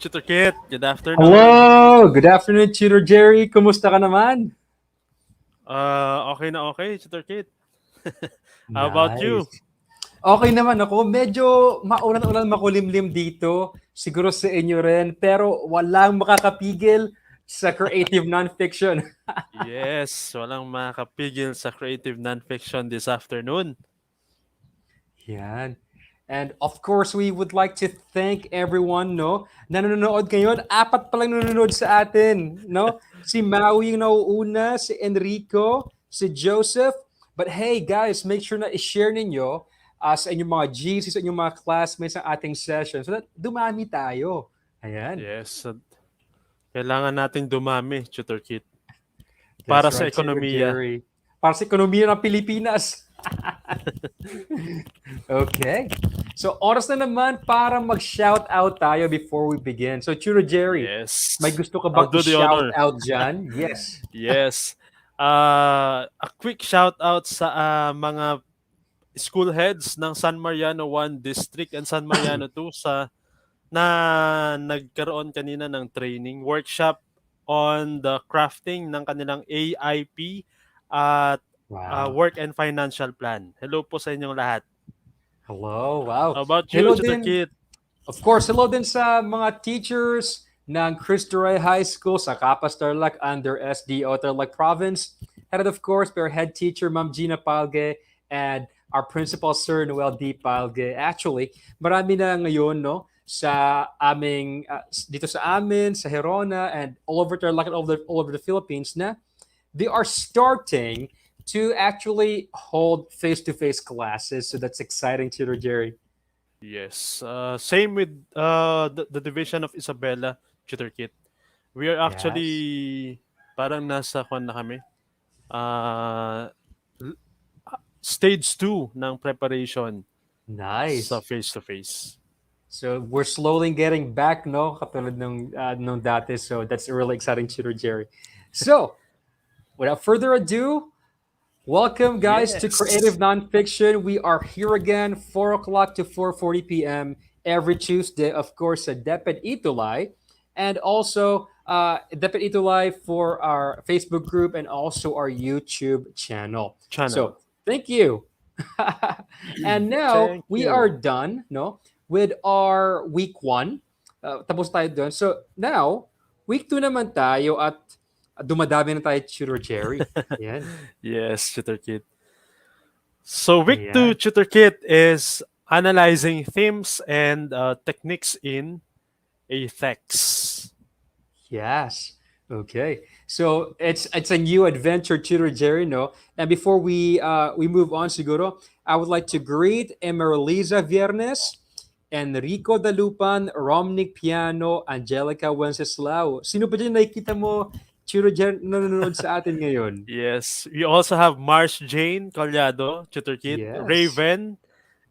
Tutor Kit, good afternoon. Hello! Good afternoon, Tutor Jerry. Kumusta ka naman? Okay na okay, Tutor Kit. How about you? Nice. Okay naman ako. Medyo maulan-ulan, makulimlim dito. Siguro sa inyo rin. Pero walang makakapigil sa creative nonfiction. Yes, walang makapigil sa creative nonfiction this afternoon. Yan. And of course, we would like to thank everyone, no? Na nanonood ngayon. Apat pa lang nanonood sa atin, no? Si Maui yung nauuna, si Enrico, si Joseph. But hey, guys, make sure na i-share ninyo sa inyong mga GC, sa inyong mga classmates ang ating session so that dumami tayo. Ayan. Yes, kailangan nating dumami, Tutor Kit. Para That's sa right, Tutor ekonomiya. Jerry. Para sa ekonomiya ng Pilipinas. Okay. So, oras na naman para mag-shoutout tayo before we begin. So, Tutor Jerry, may Yes, gusto ka I'll bang do the honor. i-shoutout dyan? Yes. Yes. A quick shout out sa mga school heads ng San Mariano 1 District and San Mariano 2 na nagkaroon kanina ng training workshop on the crafting ng kanilang AIP at Wow. work and financial plan. Hello po sa inyong lahat. Hello. Wow. How about you, Hello Tutor din. Kit? Of course, hello din sa mga teachers ng Cristo Rey High School sa Capas Tarlac under SDO Tarlac Province. Headed, of course, by our head teacher, Ma'am Gina Palge, and our principal, Sir Noel D. Palge. Actually, marami na ngayon, no, sa aming, dito sa amin, sa Herona, and all over Tarlac and all over the Philippines na they are starting to actually hold face-to-face classes. So that's exciting, Tutor Jerry. Yes. Same with the division of Isabela, Tutor Kit. We are Yes. actually parang nasa kwan na kami. Uh, stage 2 ng preparation sa Nice. face-to-face. So we're slowly getting back, no? Katulad nung dati. So that's a really exciting, Tutor Jerry. So without further ado, welcome, guys, to Creative Yes. Nonfiction. We are here again, 4 o'clock to 4:40 p.m. every Tuesday, of course, at Deped Itulay, and also Deped Itulay for our Facebook group and also our YouTube channel. Channel. So thank you. And now Thank we are you. done, no, with our week one. Tapos tayo doon. So now, week two naman tayo at dumadami na tayo, Tutor Jerry. Yan. Yes, Tutor Kit. So week 2 Ayan. Tutor Kit is analyzing themes and techniques in a text. Yes. Okay. So it's a new adventure, Tutor Jerry, no? And before we move on, siguro, I would like to greet Emerliza Viernes, Enrico Dalupan, Romnick Piano, Angelica Wenceslao. Sino pa dyan nakikita mo, Tutor Jerry, nanonood sa atin ngayon? Yes, we also have Mars Jane Collado, Tutor Kit, Yes. Raven,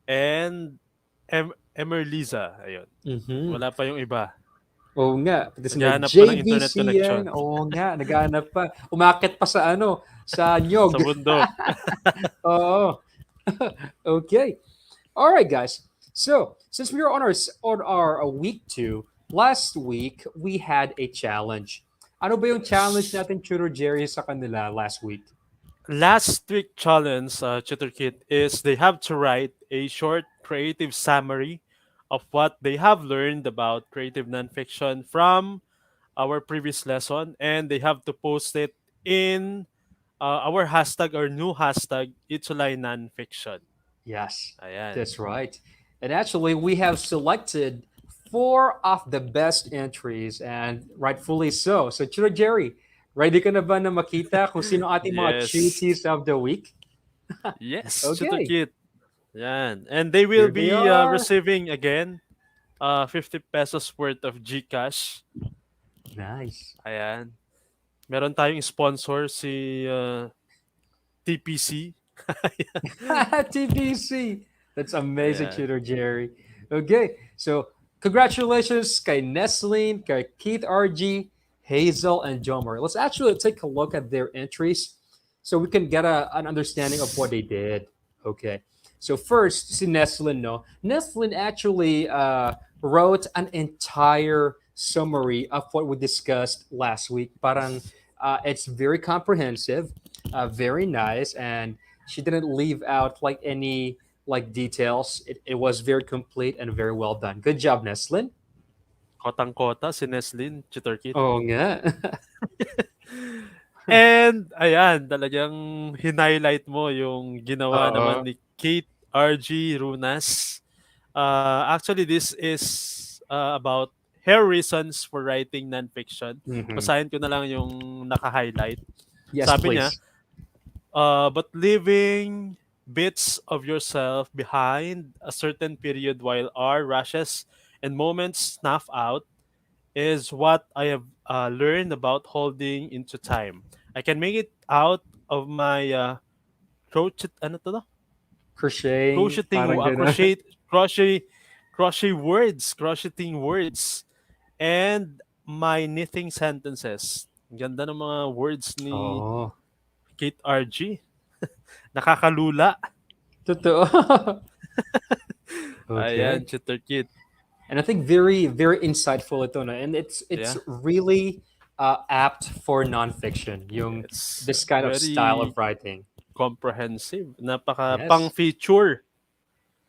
and Emerliza. Ayun. Mhm. Wala pa yung iba. Oo nga, pati sila Naghahanap pa ng internet JBC yan. connection Oo nga, naghahanap pa. Umakit pa sa ano, sa nyog. sa bundok. Oo. Okay. All right, guys. So, since we are on our week two, last week we had a challenge. Ano ba yung challenge Yes. natin, Tutor Jerry, sa kanila last week? Last week challenge, Tutor Kit, is they have to write a short creative summary of what they have learned about creative nonfiction from our previous lesson, and they have to post it in our hashtag or new hashtag, Itsulay Nonfiction. Yes, Ayan. that's right. And actually, we have selected four of the best entries, and rightfully so. So, Tutor Jerry, ready ka na ba na makita kung sino ating mga Yes. choosies of the week? Yes, Tutor Okay, Kit. Yan. And they will here they be are. receiving again 50 pesos worth of GCash. Nice. Ayan. Meron tayong sponsor si TPC. TBC. That's amazing, Ayan. Tutor Jerry. Okay, so congratulations kay Nestlin, kay Keith RG, Hazel, and Jomer. Let's actually take a look at their entries so we can get an understanding of what they did. Okay, so first, si Nestlin, no? Nestlin actually wrote an entire summary of what we discussed last week. Parang it's very comprehensive, very nice, and she didn't leave out like any like details. It was very complete and very well done. Good job, Neslin. Kotang-kota si Neslin, Chitorkit. Oo nga. And ayan, talagang highlight mo yung ginawa naman Oo. ni Kate R.G. Runas. Actually, this is about her reasons for writing nonfiction. Mhm. Basahin ko na lang yung naka-highlight. Yes, Sabi niya, please. but leaving bits of yourself behind a certain period while our rushes and moments snuff out is what I have learned about holding into time. I can make it out of my ano to? Crocheting, Crocheting, parang gano'n. crochet, crocheting words, and my knitting sentences. Ang ganda ng mga words ni Oo. Kate RG. Nakakalula. Totoo. Ayan, Okay. Chitter Kit. And I think very very insightful ito na, and it's Yeah. really apt for nonfiction. Yung Yes. this kind of style of Very writing. comprehensive. Napaka Yes. pang-feature.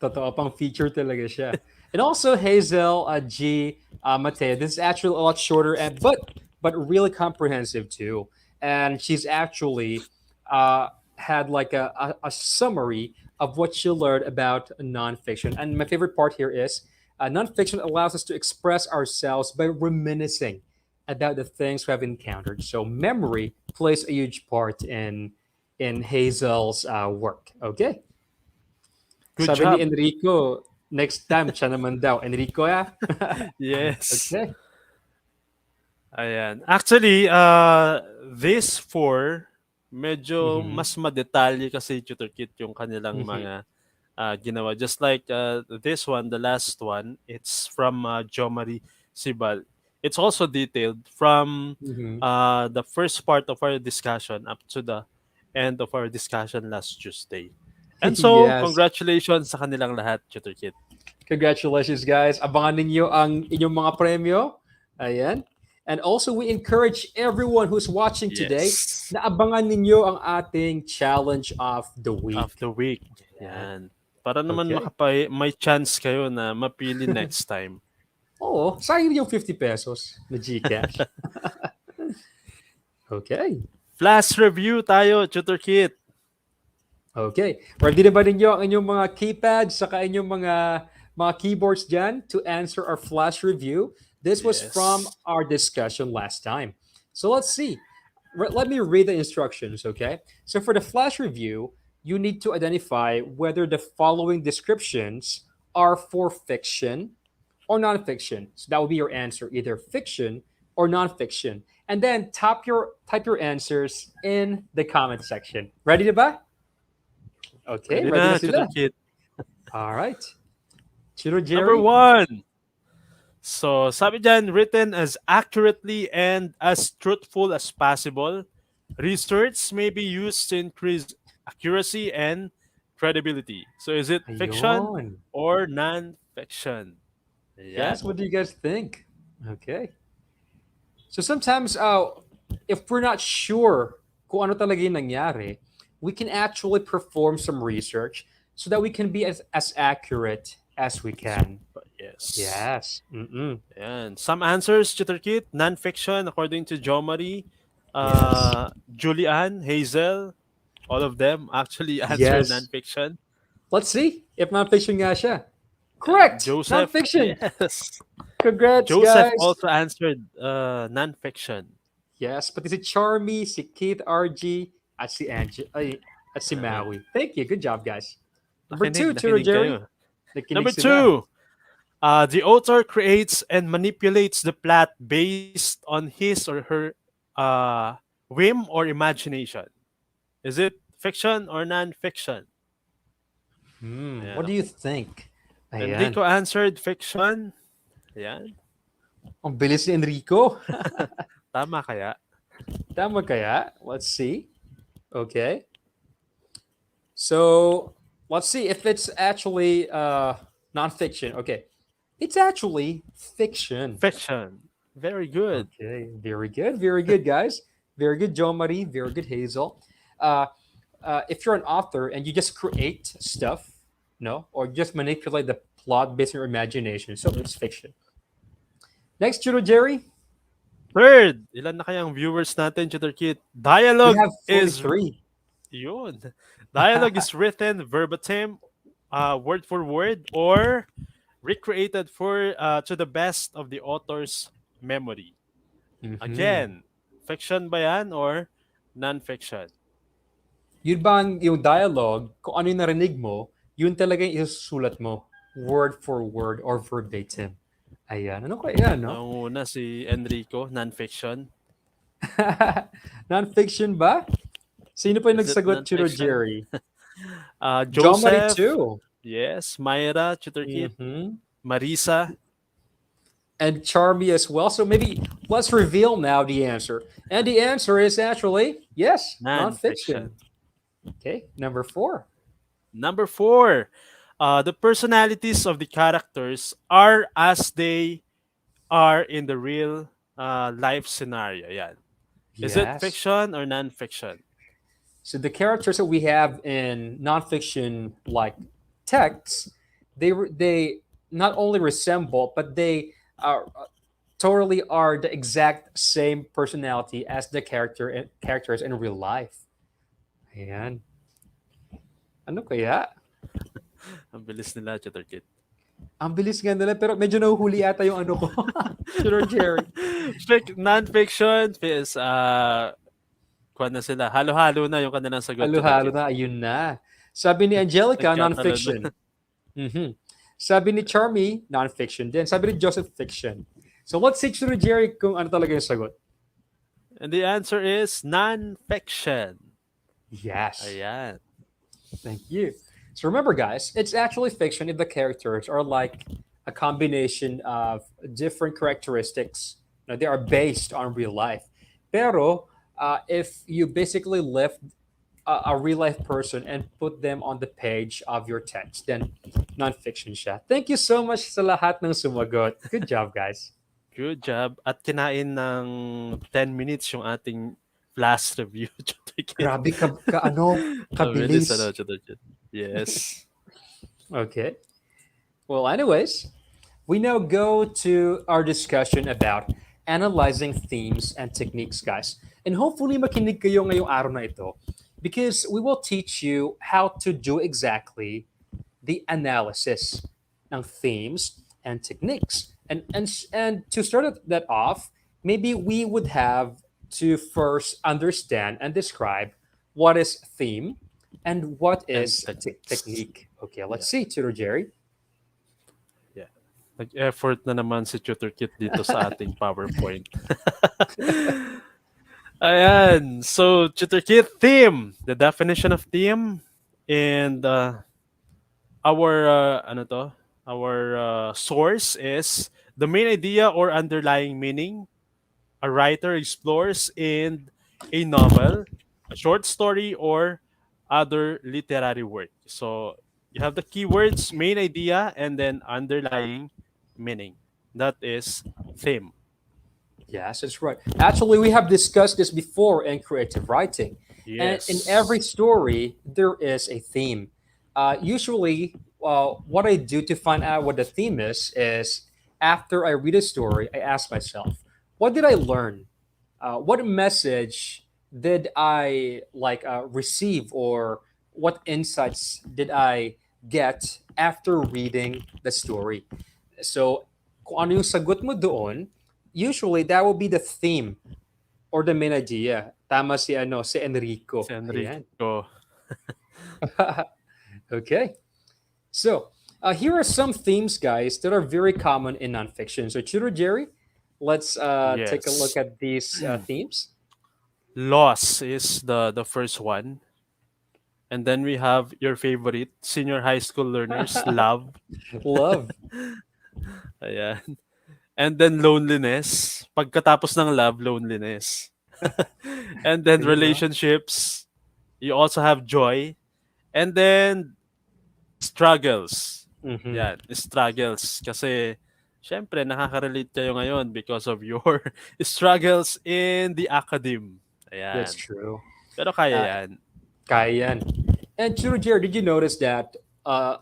Totoo pang feature talaga siya. And also Hazel G Mateo. This is actually a lot shorter and but really comprehensive too. And she's actually had like a summary of what she learned about nonfiction. And my favorite part here is nonfiction allows us to express ourselves by reminiscing about the things we have encountered. So memory plays a huge part in Hazel's work. Okay. Good Sabi ni job. Enrico, next time siya naman daw. Enrico, ya? Yes. Okay. Ayan. Actually, this four, medyo Mm-hmm. mas madetalye kasi Tutor Kit yung kanilang Mm-hmm. mga ginawa. Just like this one, the last one, it's from Jomari Sibal. It's also detailed from Mm-hmm. the first part of our discussion up to the end of our discussion last Tuesday. And so, Yes. congratulations sa kanilang lahat, Tutor Kit. Congratulations, guys. Abangan ninyo ang inyong mga premyo. Ayan. And also, we encourage everyone who's watching today Yes. na abangan ninyo ang ating challenge of the Of week. the week. Yan. Yan. Para naman Okay. may chance kayo na mapili next time. Oo, sayang yung 50 pesos na GCash. Okay. Flash review tayo, Tutor Kit. Okay. Ready na ba ninyo ang inyong mga keypads saka inyong mga keyboards dyan to answer our flash review? This was from Yes. our discussion last time. So let's see. Let me read the instructions, okay? So for the flash review, you need to identify whether the following descriptions are for fiction or nonfiction. So that will be your answer, either fiction or nonfiction. And then type your answers in the comment section. Ready to buy? Okay, Ready ready na na, Tutor sila. Kit. All right. Chiro Number Jerry? 1. So, sabi dyan, written as accurately and as truthful as possible. Research may be used to increase accuracy and credibility. So, is it fiction Ayun. or non-fiction? Yes, Ayan. what do you guys think? Okay. So sometimes, if we're not sure kung ano talaga yung nangyari, we can actually perform some research so that we can be as accurate as we can. Yes. Yes. Mm-mm. Ayan. Some answers, Tutor Kit, non-fiction according to Jomari, Yes. Julian, Hazel, all of them actually answered Yes. non-fiction. Let's see if non-fiction nga siya. Correct! Joseph, Non-fiction! yes. Congrats, Joseph guys! also answered non-fiction. Yes, pati si Charmy, si Keith RG, at si at si Uh, Maui. Thank you. Good job, guys. Number nakinig, two, Turo nakinig Jerry. kayo. Nakinig Number sila. 2, the author creates and manipulates the plot based on his or her uh, whim or imagination. Is it fiction or non-fiction? What Ayan. do you think? Ayan. Enrico answered fiction. Ayan. Ang bilis ni Enrico. Tama kaya? Tama kaya? Let's see. Okay. So, let's see if it's actually nonfiction. Okay. It's actually fiction. Fiction. Very good. Okay, very good, guys. Very good, Joe Marie. Very good, Hazel. Uh, if you're an author and you just create stuff, no, or just manipulate the plot based on your imagination, so it's fiction. Next, Judo Jerry, Third, ilan na kayang viewers natin, Tutor Kit? we Dialogue have is 43. yun. Dialogue is written verbatim, word for word, or recreated for to the best of the author's memory. Mhm. Again, fiction ba yan or non-fiction? Yun bang yung dialogue, kung ano yung narinig mo, yun talaga yung isusulat mo, word for word or verbatim. Ayan, ano kaya, no? Nanguna si Enrico, non-fiction. Non-fiction ba? Sino pa yung Is it nagsagot, Chiro non-fiction? Jerry? John Marie Joseph, too. yes. Myra, Tutor Kit. Mm-hmm. Marisa, And Charmy as well. So maybe let's reveal now the answer. And the answer is actually yes, nonfiction. non-fiction. Okay, number 4. Number 4, the personalities of the characters are as they are in the real life scenario. Yan. Is it Yes. fiction or non-fiction? So the characters that we have in nonfiction like texts, they not only resemble, but they are totally are the exact same personality as the characters in real life. Ayan. Ano kaya? Ang bilis nila, Tutor Kit. Ang bilis nga nila, pero medyo nahuhuli ata yung ano ko. Sure, Jerry. Non-fiction is kuha na sila. Halo-halo na yung kanilang sagot, Tutor Halo-halo Kit. na, ayun na. Sabi ni Angelica, Nagkatalo na. non-fiction. Mhm. Sabi ni Charmy, non-fiction din. Sabi ni Joseph, fiction. So let's see through Jerry kung ano talaga yung sagot. And the answer is non-fiction. Yes. Ayan. Thank you. So remember, guys, it's actually fiction if the characters are like a combination of different characteristics. Now, they are based on real life. Pero if you basically lift a real life person and put them on the page of your text, then non-fiction siya. Thank you so much sa lahat ng sumagot. Good job, guys. Good job. At kinain ng 10 minutes yung ating last review, Tutor Kit. Grabe ano, Ang bilis, kabilis. Tutor Kit. Yes. Okay. Well, anyways, we now go to our discussion about analyzing themes and techniques, guys. And hopefully makinig kayo ngayong araw na ito because we will teach you how to do exactly the analysis ng themes and techniques. And to start that off, maybe we would have to first understand and describe what is theme and what And is techniques. technique. Okay, let's Yeah. see, Tutor Jerry. Yeah. Nag-effort na naman si Tutor Kit dito sa ating PowerPoint. Ayan. So, Tutor Kit, theme. The definition of theme and our ano to? Our source is the main idea or underlying meaning a writer explores in a novel, a short story, or other literary work. So you have the keywords, main idea, and then underlying meaning. That is theme. Yes, that's right. Actually, we have discussed this before in creative writing. And in every Yes. story, there is a theme. Usually, what I do to find out what the theme is after I read a story, I ask myself, what did I learn? What message did I receive, or what insights did I get after reading the story? So, kung ano yung sagot mo doon, usually that will be the theme or the main idea. Tama si Si Enrico. Ayan. Enrico. Okay. So, here are some themes, guys, that are very common in nonfiction. So, Chiro Jerry, let's take a look Yes. at these themes. Loss is the first one. And then we have your favorite, senior high school learners, love. Love. Ayan. And then loneliness. Pagkatapos ng love, loneliness. And then Diba? relationships. You also have joy. And then struggles. Mhm. Yan, struggles. Kasi Siyempre, nakaka-relate kayo ngayon because of your struggles in the academe. That's Ayan. true. Pero kaya Uh, yan. Kaya yan. And Chiro Jer, did you notice that a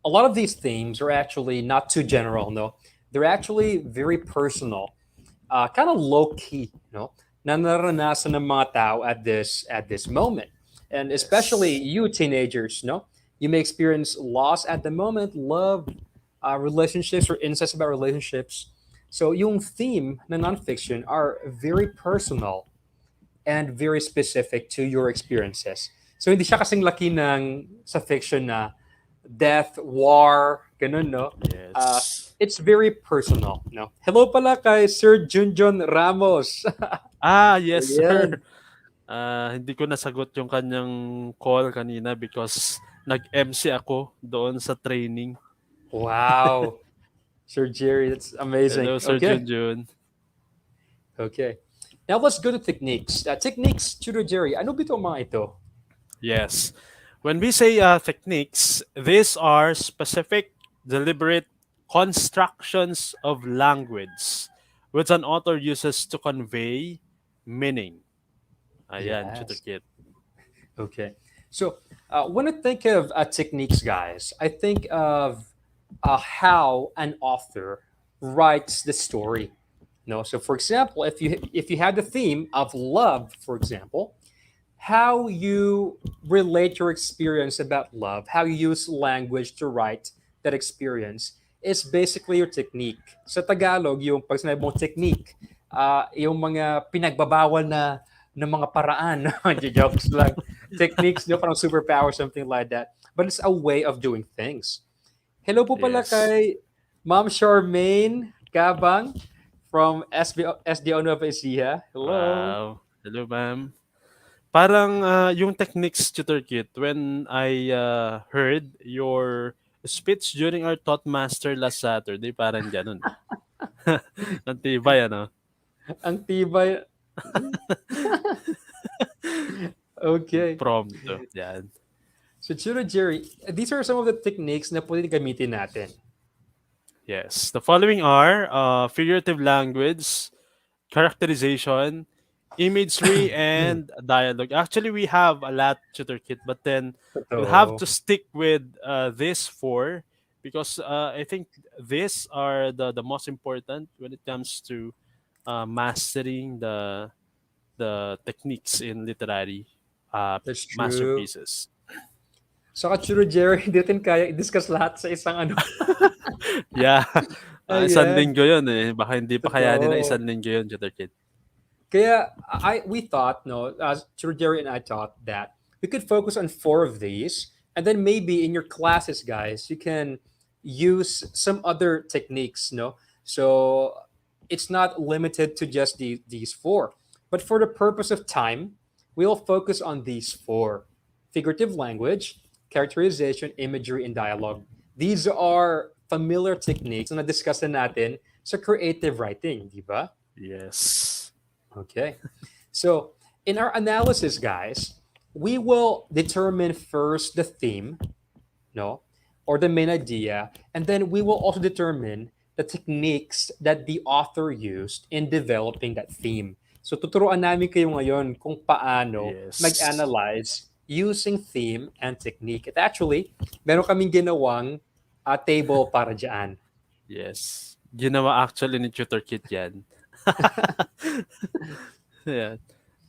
lot of these themes are actually not too general, no? They're actually very personal, kind of low key, na naranasan ng mga tao at this moment. And especially Yes. you teenagers, no? You may experience loss at the moment, love, relationships, or insights about relationships. So yung theme na nonfiction are very personal and very specific to your experiences. So hindi siya kasing laki ng sa fiction na death, war, ganun, no? Uh, Yes. it's very personal, no? Hello pala kay Sir Junjun Ramos. Yes, sir. Ayan. Hindi ko nasagot yung kanyang call kanina because nag-MC ako doon sa training. Wow. Sir Jerry, that's amazing. Hello, Sir Okay. Junjun. Okay. Now let's go to techniques. Techniques, Tutor Jerry. Ano ba itong mga ito? Yes. When we say techniques, these are specific, deliberate constructions of language which an author uses to convey meaning. Ayan, Tutor Yes. Kit. Okay. So when I think of techniques, guys, I think of how an author writes the story. No, so for example, if you had the theme of love, for example, how you relate your experience about love, how you use language to write that experience is basically your technique. Sa Tagalog, yung pag sinabi mong technique, yung mga pinagbabawal na mga paraan, jokes lang, techniques, parang superpower, something like that. But it's a way of doing things. Hello po pala Yes. kay Ma'am Charmaine Gabang from SDO Nova Ecija. Hello. Wow. Hello, ma'am. Parang yung techniques, Tutor Kit, when I heard your speech during our Thought Master last Saturday, parang ganun. Ang tibay, ano? Ang tibay. Okay. Impromptu. Yan. So, Chiro Jerry, these are some of the techniques na pwede gamitin natin. Yes. The following are figurative language, characterization, imagery, and dialogue. Actually, we have a lot, Tutor Kit, but then we'll have Totoo. to stick with these four because I think these are the most important when it comes to mastering the techniques in literary That's true. masterpieces. Saka Chiro Jerry, hindi natin kaya i-discuss lahat sa isang ano. Yeah. Isang Ayan. linggo yun eh. Baka hindi pa kayanin na Totoo. isang linggo yun, Tutor Kit. Kaya we thought, no, Chiro Jerry and I thought that we could focus on four of these, and then maybe in your classes, guys, you can use some other techniques, no? So it's not limited to just these four. But for the purpose of time, we'll focus on these four: figurative language, characterization, imagery, and dialogue. These are familiar techniques na discuss na natin sa creative writing, di ba? Yes. Okay. So, in our analysis, guys, we will determine first the theme, no, or the main idea, and then we will also determine the techniques that the author used in developing that theme. So, tuturuan namin kayo ngayon kung paano Yes. mag-analyze using theme and technique. At actually, meron kaming ginawang table para dyan. Yes. Ginawa actually ni Tutor Kit yan. Yeah.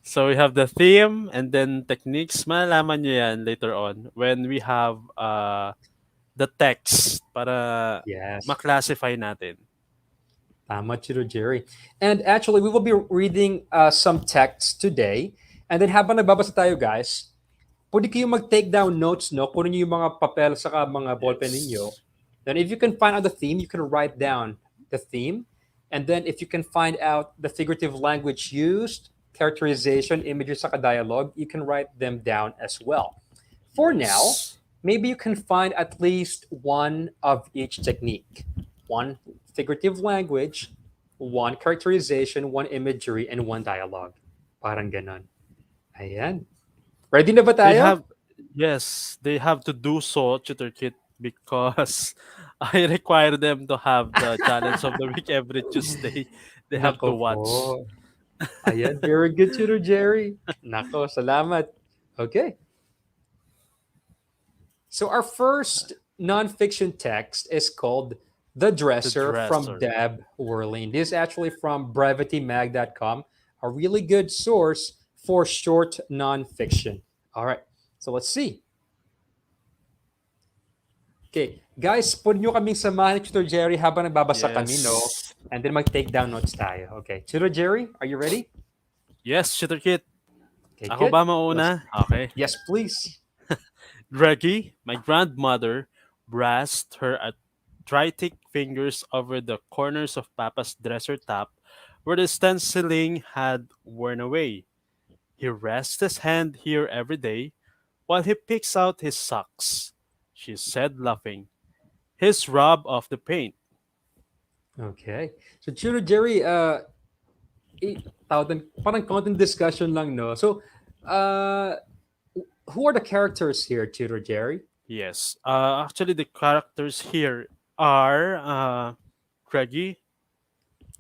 So we have the theme and then techniques. Malalaman nyo yan later on when we have the text para Yes. ma-classify natin. Tama, Chiro Jerry. And actually, we will be reading some text today. And then habang nagbabasa tayo, guys, pwede kayo mag-take down notes, no? Kunin niyo yung mga papel saka mga ballpen ninyo. Yes. Then if you can find out the theme, you can write down the theme. And then if you can find out the figurative language used, characterization, images, saka dialogue, you can write them down as well. For now, Yes. maybe you can find at least one of each technique. One figurative language, one characterization, one imagery, and one dialogue. Parang ganon. Ayan. Ready na ba They tayo? have yes, they have to do so, Tutor Kit, because I require them to have the challenge of the week every Tuesday. They have to Nako po. watch. Ayan, very good tutor, Jerry. Nako, salamat. Okay. So our first nonfiction text is called The The Dresser from dresser. Deb Worling. This is actually from brevitymag.com, a really good source for short nonfiction. All right, so let's see. Okay, guys, pwede nyo kaming samahan ni Tutor Jerry habang nagbabasa kami, no? Yes. And then mag-take down notes tayo. Okay, Tutor Jerry, are you ready? Yes, Shooter Kit. Okay, Ako good. ba mauna? Okay. Yes, please. Greggy, my grandmother, brushed her arthritic fingers over the corners of Papa's dresser top where the stenciling had worn away. He rests his hand here every day while he picks out his socks, she said, laughing. His rub off the paint. Okay. So, Tutor Jerry, tawag parang content discussion lang, no? So, uh, who are the characters here, Tutor Jerry? Yes. Actually, the characters here are Greggy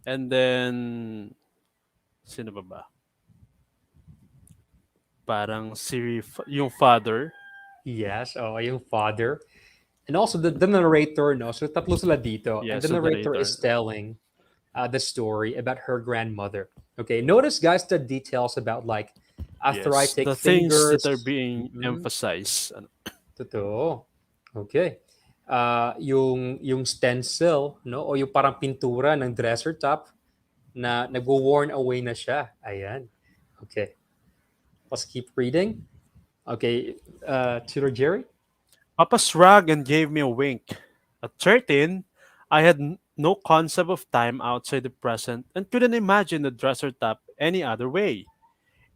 and then sino ba ba? Parang yung father. Yes, oh, yung father. And also the narrator, no? So, tatlo sila dito. And Yes, the the narrator is narrator. telling the story about her grandmother. Okay, notice, guys, the details about like Yes, arthritic the things that are fingers. being Mhm, emphasized. totoo. Okay. Yung stencil, no? O yung parang pintura ng dresser top na nagwo-worn away na siya. Ayan. Okay. Let's keep reading. Okay. Tutor Jerry? Papa shrugged and gave me a wink. At 13, I had no concept of time outside the present and couldn't imagine the dresser top any other way.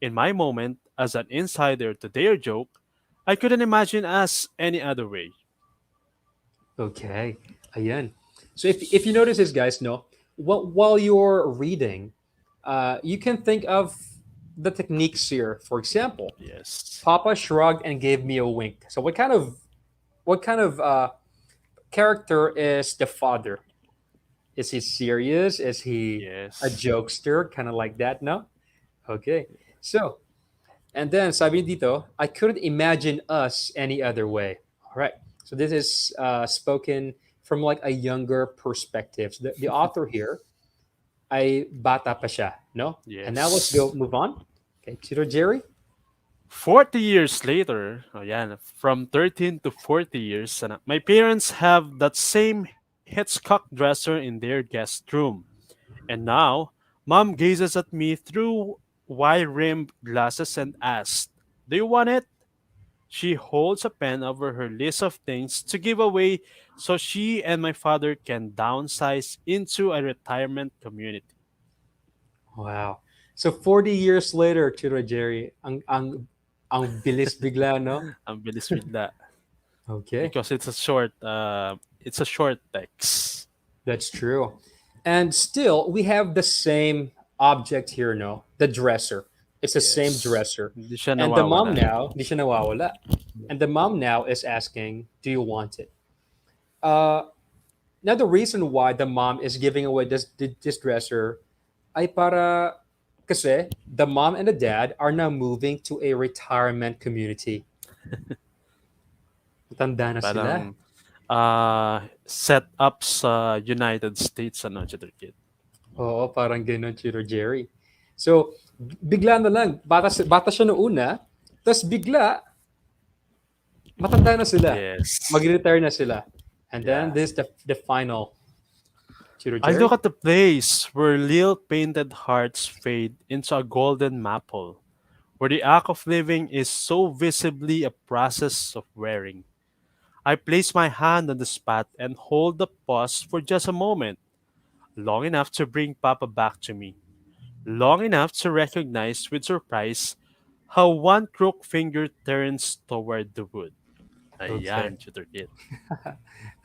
In my moment, as an insider to their joke, I couldn't imagine us any other way. Okay. Ayan. So if you notice this, guys, no, while you're reading, you can think of the techniques here. For example, Yes. Papa shrugged and gave me a wink. So what kind of character is the father? Is he serious? Is he a Yes. jokester? Kind of like that, no? Okay. So, and then sabi dito, I couldn't imagine us any other way. All right. So this is spoken from like a younger perspective. So the author here, ay bata pa siya, no? And now let's go Yes. move on. Okay, Tito Jerry. 40 years later, oh yeah, from 13 to 40 years, my parents have that same Hitchcock dresser in their guest room. And now, mom gazes at me through wide rimmed glasses and asks, "Do you want it?" She holds a pen over her list of things to give away so she and my father can downsize into a retirement community. Wow. So 40 years later, Tito Jerry, ang bilis bigla, no? Ang bilis bigla. Okay, Because it's a short text. that's true. And still, we have the same object here, no? The dresser. It's the same Yes. dresser. Hindi siya And the mom nawawala. now, di siya nawawala. And the mom now is asking, do you want it? Uh, Now, the reason why the mom is giving away this dresser ay para kasi the mom and the dad are now moving to a retirement community. Tanda na sila. Parang set up sa United States ano, Kid. Oo, parang ganun, Cheater Jerry. So, bigla na lang, bata siya noong una, tapos bigla, matanda na sila. Yes. Mag-retire na sila. And then, Yeah. this is the final, Cheater I look Jerry. at the place where little painted hearts fade into a golden maple, where the act of living is so visibly a process of wearing. I place my hand on the spot and hold the pause for just a moment, long enough to bring Papa back to me, long enough to recognize with surprise how one crooked finger turns toward the wood. Okay. Ayan, Tutor Kit.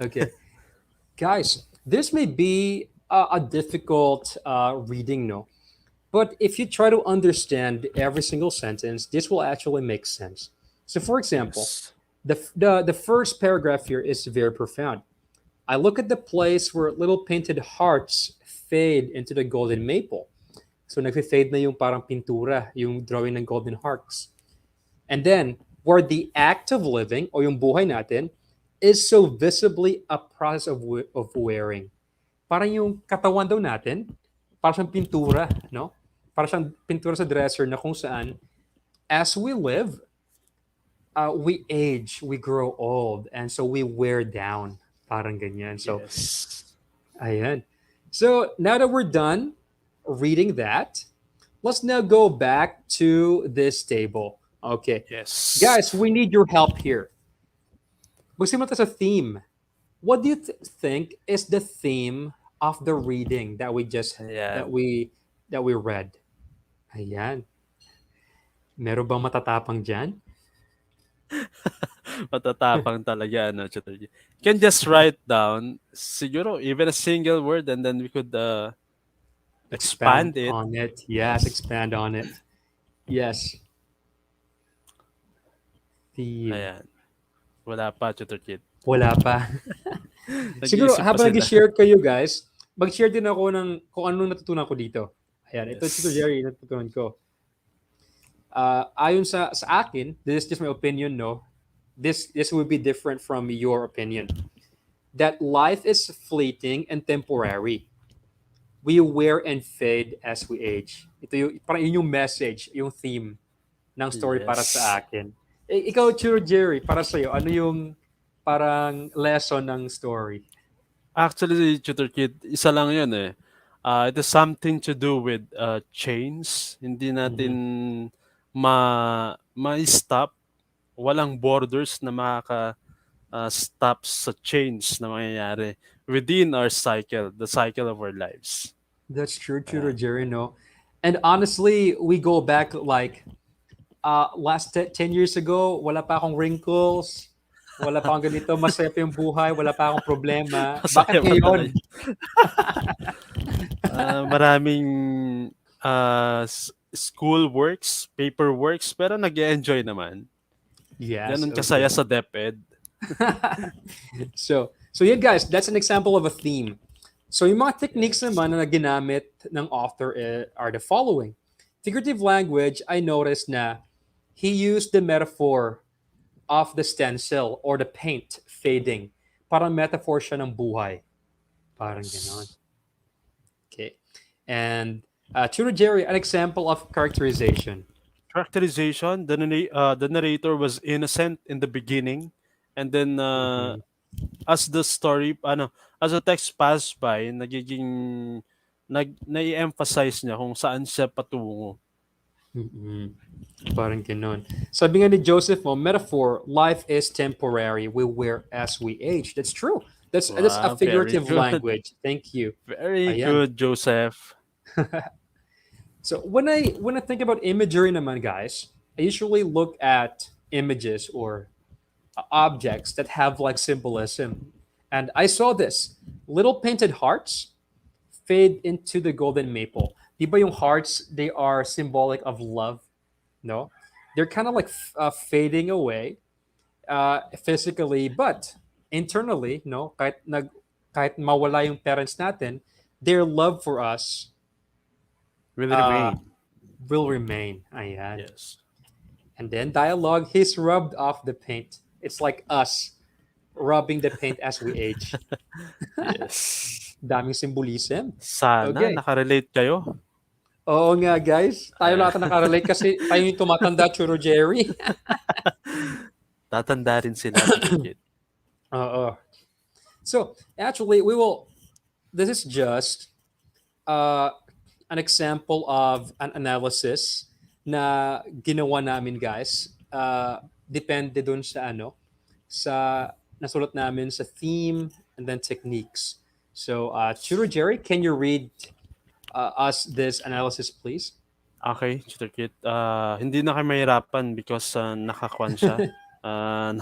Okay. Guys, this may be a difficult reading, no? But if you try to understand every single sentence, this will actually make sense. So, for example, Yes. the first paragraph here is very profound. I look at the place where little painted hearts fade into the golden maple. So nagfe-fade na yung parang pintura, yung drawing ng golden hearts. And then, where the act of living, o yung buhay natin, is so visibly a process of wearing. Parang yung katawan daw natin, parang siyang pintura, no? Parang siyang pintura sa dresser na kung saan, as we live, we age, we grow old, and so we wear down. Parang ganyan. So, Yes. ayan. So, now that we're done reading that, let's now go back to this table. Okay. Yes. Guys, we need your help here. Magsimula tayo sa theme. What do you think is the theme of the reading that we just that Ayan. we that we read? Ayan. Meron bang matatapang diyan? Matatapang talaga, ano, Tutor Kit. You can just write down, siguro, even a single word, and then we could Expand expand it. on it. Yes, Yes. expand on it. Yes. Theme. Ayan. Wala pa, Tutor Kit. Wala pa. Siguro, Nag-iisip pa habang sila. nag-share kayo guys, mag-share din ako ng kung anong natutunan ko dito. Ayan, ito si Yes. Jerry, natutunan ko. Ayon sa akin, this is just my opinion, no? This would be different from your opinion. That life is fleeting and temporary. We wear and fade as we age. Ito yung, parang yun yung message, yung theme ng story para sa Yes. akin. Ikaw, Churo Jerry, para sa'yo, ano yung parang lesson ng story? Actually, Tutor Kit, isa lang yun eh. It has something to do with chains. Hindi natin Mhm. ma-stop. Walang borders na makaka-stop sa chains na mangyayari within our cycle, the cycle of our lives. That's true, Churo Ayan. Jerry, no? And honestly, we go back like last 10 years ago, wala pa akong wrinkles, wala pa akong ganito, masaya pa yung buhay, wala pa akong problema. Bakit Masaya pa ngayon? talaga. Maraming school works, paper works, pero nag-enjoy naman. Yes, Ganun kasaya okay. sa DepEd. So yeah guys, that's an example of a theme. So yung mga techniques Yes. naman na ginamit ng author are the following. Figurative language, I noticed na he used the metaphor of the stencil or the paint fading. Parang metaphor siya ng buhay. Parang ganon. Yes. Okay. And Churo Jerry, an example of characterization. Characterization, the narrator was innocent in the beginning, and then Mhm. as the story, as the text passed by, nai-emphasize niya kung saan siya patungo. Mm-mm. Parang ganon. Sabi nga ni Joseph mo, metaphor, life is temporary. We wear as we age. That's true. That's a Wow, very figurative good. language. Thank you. Very Ayan. good, Joseph. So when I think about imagery naman, guys, I usually look at images or objects that have like symbolism. And I saw this. Little painted hearts fade into the golden maple. Di ba yung hearts, they are symbolic of love, no? They're kind of like fading away physically, but internally, no? Kahit mawala yung parents natin, their love for us Will uh, remain. will remain. Ayan. Yes. And then dialogue, he's rubbed off the paint. It's like us rubbing the paint as we age. Yes. Daming symbolism. Sana Okay. nakarelate kayo. Oo nga, guys. Tayo Ah, lahat na nakarelate kasi tayo yung tumatanda, Churo Jerry. tatanda rin sila, Tutor Kid. Oo. So, actually, this is just uh, an example of an analysis na ginawa namin, guys. Depende dun sa sa nasulat namin sa theme and then techniques. So, Churo Jerry, can you read us this analysis, please? Okay, Tutor Kid. Hindi na kayo mahirapan because nakakwan siya. Ah,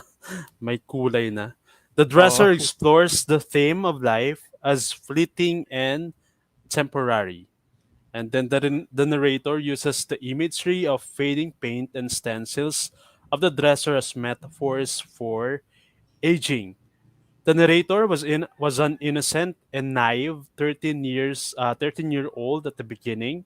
may kulay na. The Oo. dresser explores the theme of life as fleeting and temporary. And then the narrator uses the imagery of fading paint and stencils of the dresser as metaphors for aging. The narrator was an innocent and naive 13-year old at the beginning,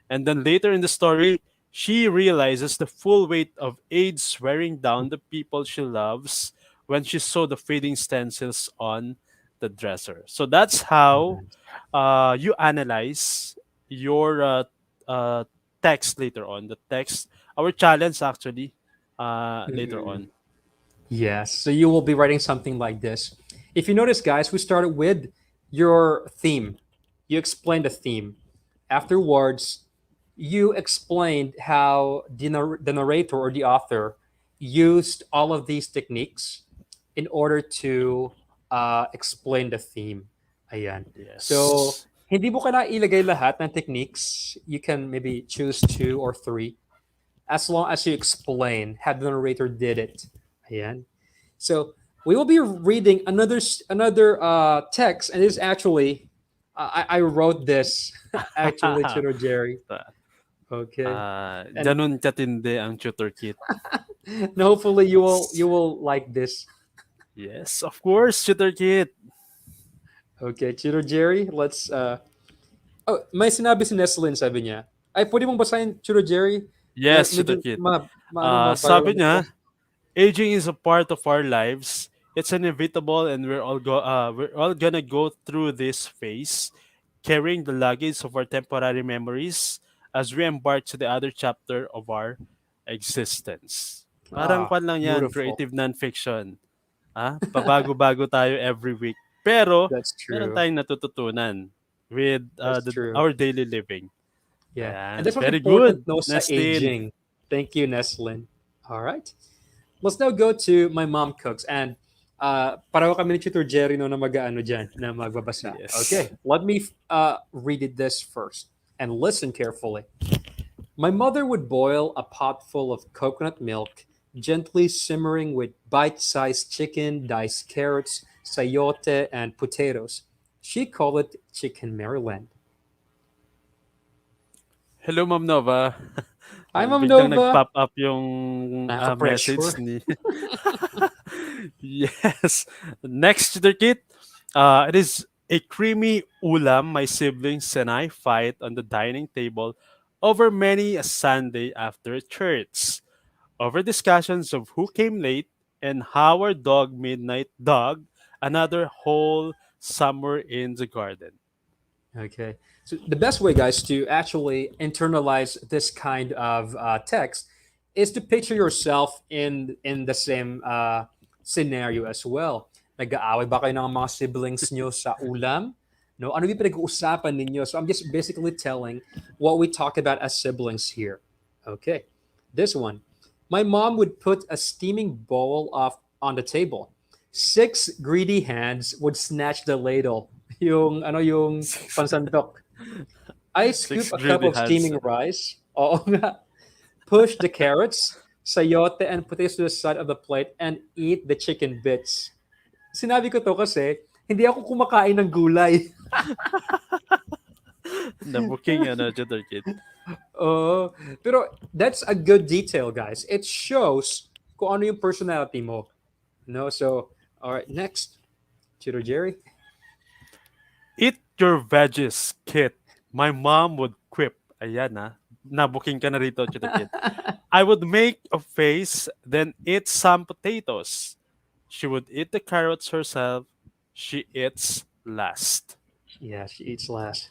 and then later in the story, she realizes the full weight of AIDS wearing down the people she loves when she saw the fading stencils on the dresser. So that's how Nice. you analyze your uh, text later on. The text, our challenge actually, later Mhm. on. Yes. So you will be writing something like this. If you notice, guys, we started with your theme. You explained the theme. Afterwards, you explained how the narrator or the author used all of these techniques in order to explain the theme. Ayan. So, Yes. hindi mo kailangan ilagay lahat ng techniques. You can maybe choose two or three as long as you explain how the narrator did it. Ayan. So we will be reading another text, and this actually I wrote this actually, Chino Jerry. Okay, and Ganun katindi ang tutor kit. and hopefully you will like this. Yes, of course, tutor kit. Okay, Chino Jerry, let's oh, may sinabi si Neslin, sabi niya. Ay, pwede mong basahin, Chino Jerry? Yes, tutor Medyo kit. ma-viral Sabi naman ito. niya, aging is a part of our lives. It's inevitable, and we're all gonna go through this phase, carrying the luggage of our temporary memories as we embark to the other chapter of our existence. Parang Ah, kwan lang yan, beautiful. creative nonfiction. Pabago-bago tayo every week. Pero, That's meron true. tayong natututunan with That's true. our daily living. Yeah. And Ayan. that's what's Very important good, no sa Nestlin. aging. Thank you, Neslin. All right. Let's now go to My Mom Cooks. And pareho kami ni Tutor Jerry no na mag-ano dyan, na magbabasa. Yes. Okay, let me read it this first and listen carefully. My mother would boil a pot full of coconut milk, gently simmering with bite-sized chicken, diced carrots, sayote, and potatoes. She called it Chicken Maryland. Hello, Ma'am Nova. Hi, Mom Biglang Nova. nag-pop up yung Nakaka-pressure. message ni... Yes. Next to the kit, it is a creamy ulam my siblings and I fight on the dining table over many a Sunday after church. Over discussions of who came late and how our dog Midnight Dog another whole summer in the garden. Okay. So the best way, guys, to actually internalize this kind of text is to picture yourself in the same scenario as well. Nag-aaway ba kayo ng mga siblings nyo sa ulam? No, ano yung pinag-uusapan ninyo? So I'm just basically telling what we talk about as siblings here. Okay. This one. My mom would put a steaming bowl of on the table. Six greedy hands would snatch the ladle. Yung ano yung Six, pansandok. I six scoop a cup greedy of hands. steaming rice. Oo nga. Push the carrots, sayote, and potatoes to the side of the plate and eat the chicken bits. Sinabi ko to kasi hindi ako kumakain ng gulay. Nabuking Junior Kit. Oh, pero that's a good detail, guys. It shows kung ano yung personality mo. No, so all right, next, Chito Jerry. Eat your veggies, Kit. My mom would quip. Ayan Nabuking ka na rito, Chito Kit. I would make a face, then eat some potatoes. She would eat the carrots herself. She eats last. Yeah, she eats last.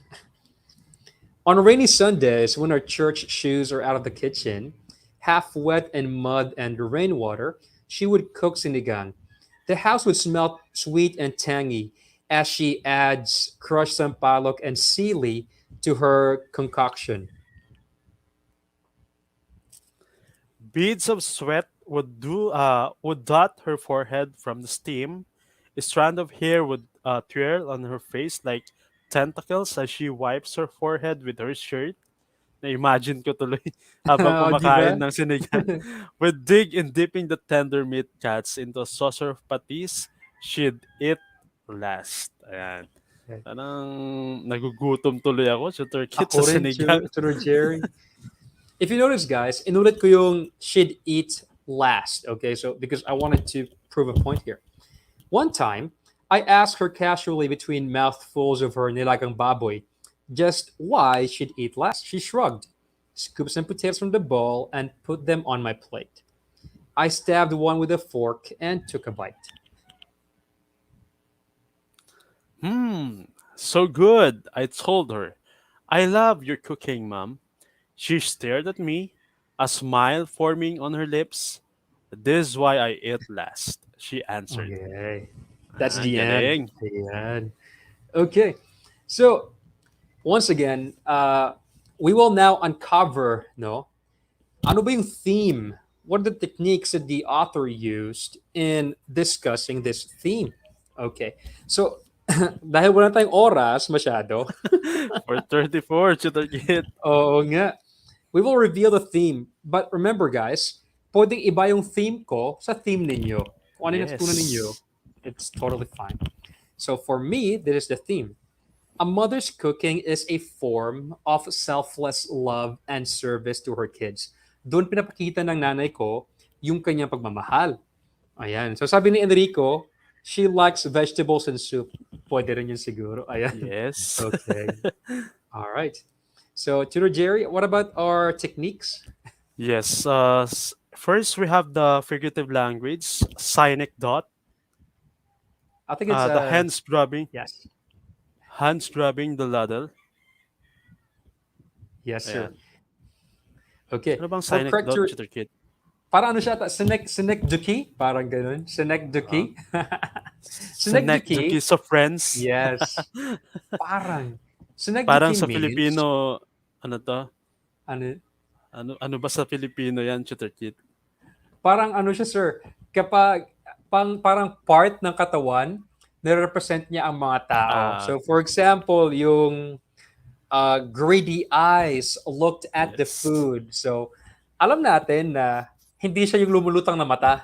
On rainy Sundays, when our church shoes are out of the kitchen, half wet in mud and rainwater, she would cook sinigang. The house would smell sweet and tangy as she adds crushed sampalok and sili to her concoction. Beads of sweat would dot her forehead from the steam. A strand of hair would twirl on her face like tentacles as she wipes her forehead with her shirt. Na-imagine ko tuloy habang Di kumakain ba? ng sinigang. Would dig in dipping the tender meat cuts into a saucer of patis. She'd eat last. Ayan. Parang nagugutom tuloy ako sa turkey sa Ako rin, sinigang. Churro Jerry. If you notice, guys, inulit ko yung she'd eat last. Okay, so because I wanted to prove a point here. One time, I asked her casually between mouthfuls of her nilagang baboy just why she'd eat last. She shrugged, scooped some potatoes from the bowl, and put them on my plate. I stabbed one with a fork and took a bite. Hmm, so good, I told her. I love your cooking, Mom. She stared at me, a smile forming on her lips. This is why I ate last, she answered. Okay. That's Ah, the end. galing. The end. Okay. So once again, we will now uncover, no, ano ba yung theme? What are the techniques that the author used in discussing this theme? Okay. So, dahil wala tayong oras masyado, For 34, Tutor Kit. oo nga, we will reveal the theme. But remember guys, pwedeng iba yung theme ko sa theme ninyo. Kung ano yung natutunan ninyo, Yes. it's totally fine. So for me, this is the theme. A mother's cooking is a form of selfless love and service to her kids. Doon pinapakita ng nanay ko yung kanyang pagmamahal. Ayan. So sabi ni Enrico, she likes vegetables and soup. Pwede rin yun siguro. Ayan. Yes. Okay. All right. So, Tutor Jerry, what about our techniques? Yes. First, we have the figurative language, synecdoche, I think it's the yes. hands grabbing the ladle. Yes, sir. Ayan. Okay. Ano bang For synecdoche, corrector, Tutor Kit? para ano siya, synecdoche? Parang ganun. Ah, Synecdoche? Synecdoche, synecdoche of friends. yes. Parang. Parang Synecdoche sa means, Filipino, ano to? ano, Ano ba sa Filipino yan, Tutor Kit? parang ano siya, sir, kapag, parang part ng katawan, nire-represent niya ang mga tao. Ah, So, for example, yung greedy eyes looked at the yes. food. So, alam natin na hindi siya yung lumulutang na mata,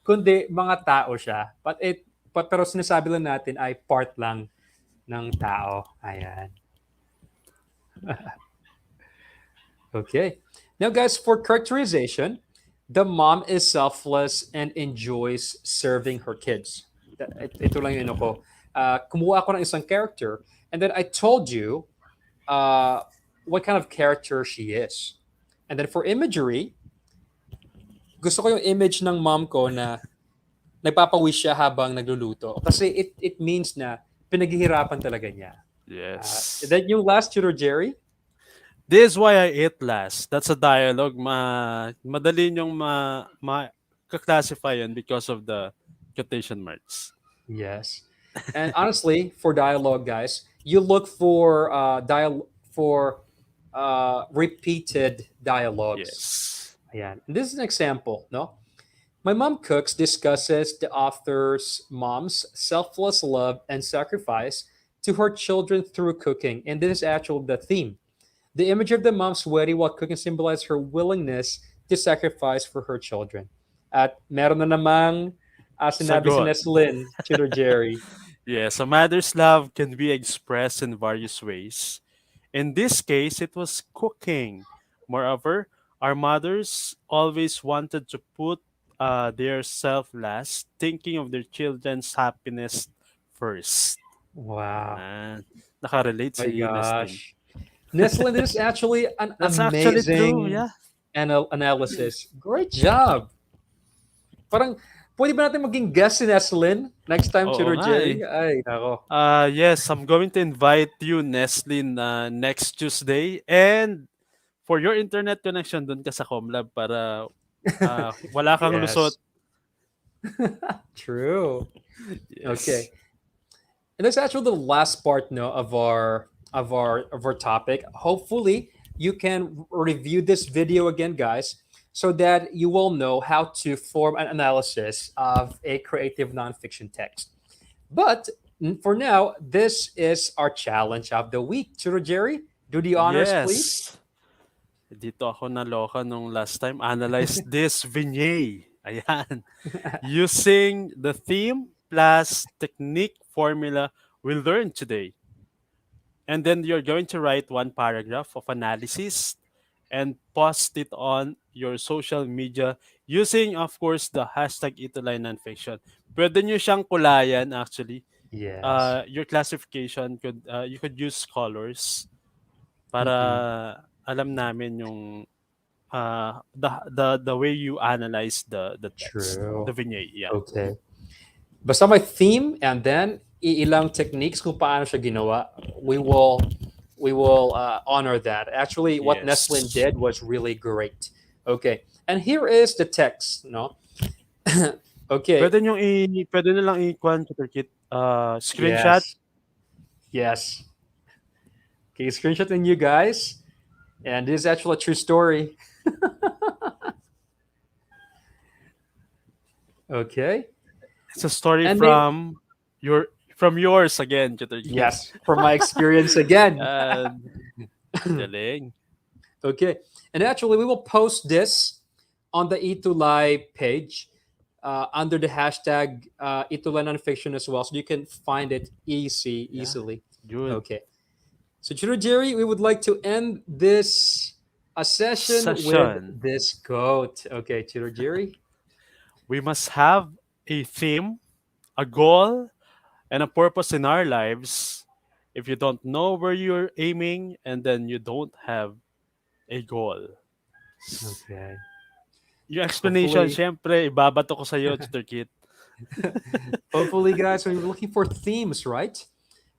kundi mga tao siya. Pero sinasabi lang natin ay part lang ng tao. Ayan. Okay. Now, guys, for characterization, the mom is selfless and enjoys serving her kids. Ito lang yun ako. Kumuha ako ng isang character, and then I told you uh, what kind of character she is. And then for imagery, gusto ko yung image ng mom ko na nagpapawis siya habang nagluluto. Kasi it means na pinaghihirapan talaga niya. Yes. Then yung last tutor, Jerry? This is why I ate last. That's a dialogue. Madali niyong classify yan because of the quotation marks. Yes. And honestly, for dialogue, guys, you look for repeated dialogues. Yes. Ayan. And this is an example, no? My mom cooks discusses the author's mom's selfless love and sacrifice to her children through cooking. And this is actually the theme. The image of the mom sweaty while cooking symbolizes her willingness to sacrifice for her children. At meron na namang sinabi si Sagot. Neslin, Tutor Jerry. Yes, a mother's love can be expressed in various ways. In this case, it was cooking. Moreover, our mothers always wanted to put their self last, thinking of their children's happiness first. Wow. Ah, nakarelate My si Nestlin. gosh. Neslin, this is actually an That's actually true, amazing yeah. analysis. Great job. Parang, pwede ba natin maging guest si Neslin next time, Oo Tutor nga eh. Jerry? Ay, nako. Yes, I'm going to invite you, Nestlin, next Tuesday. And for your internet connection, dun ka sa Comlab para wala kang lusot. Yes. True. Yes. Okay. And that's actually the last part, no, of our topic. Hopefully, you can review this video again, guys, so that you will know how to form an analysis of a creative nonfiction text. But for now, this is our challenge of the week. Tutor Jerry, do the honors, please. Yes. Dito ako naloka nung last time. Analyze this vignette. Ayan. Using the theme plus technique formula we learned today. And then you're going to write one paragraph of analysis and post it on your social media using, of course, the hashtag Ituloy Nonfiction. Pwede nyo siyang kulayan actually. Yes. Your classification could you could use colors para Mm-mm. alam namin yung the way you analyze the text, the True. vignette. Yeah. Okay. Basta may theme and then ilang techniques kung paano siya ginawa, we will honor that. Actually, what Neslin Yes. did was really great. Okay. And here is the text, no? Okay. Pwede nilang i-kuhan Kit, screenshot. Yes. Yes. Okay, screenshotting you guys. And this is actually a true story. Okay. It's a story And they, your from yours again, Kit. yes, from my experience again. Galing. Okay. And actually, we will post this on the Itulai page under the hashtag Itulai Nonfiction as well. So you can find it Yeah. easily. Good. Okay. So, Chiro Jerry, we would like to end this a session with Session. this quote. Okay, Chiro Jerry. We must have a theme, a goal, and a purpose in our lives. If you don't know where you're aiming and then you don't have a goal. Okay. Yung explanation, Hopefully, syempre, ibabato ko sa'yo, Kit. hopefully, guys, when you're looking for themes, right?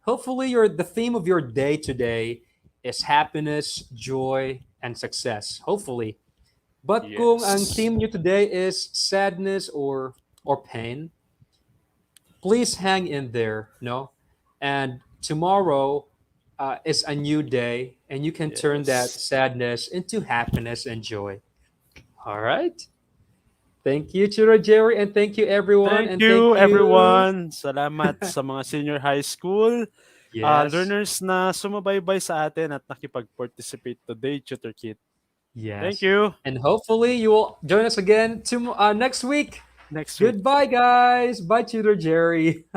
Hopefully, your the theme of your day today is happiness, joy, and success. Hopefully. But kung ang Yes. theme nyo today is sadness or pain, please hang in there, no? And tomorrow is a new day, and you can turn that Yes. sadness into happiness and joy. All right. Thank you, Chiro Jerry, and thank you, everyone, Thank and thank you, you. everyone. Salamat sa mga senior high school Yes, learners na sumabaybay sa atin at nakipag-participate today, Tutor Kit. Thank yes, you. and hopefully you will join us again next week. Next week. Goodbye, guys. Bye, Tutor Jerry.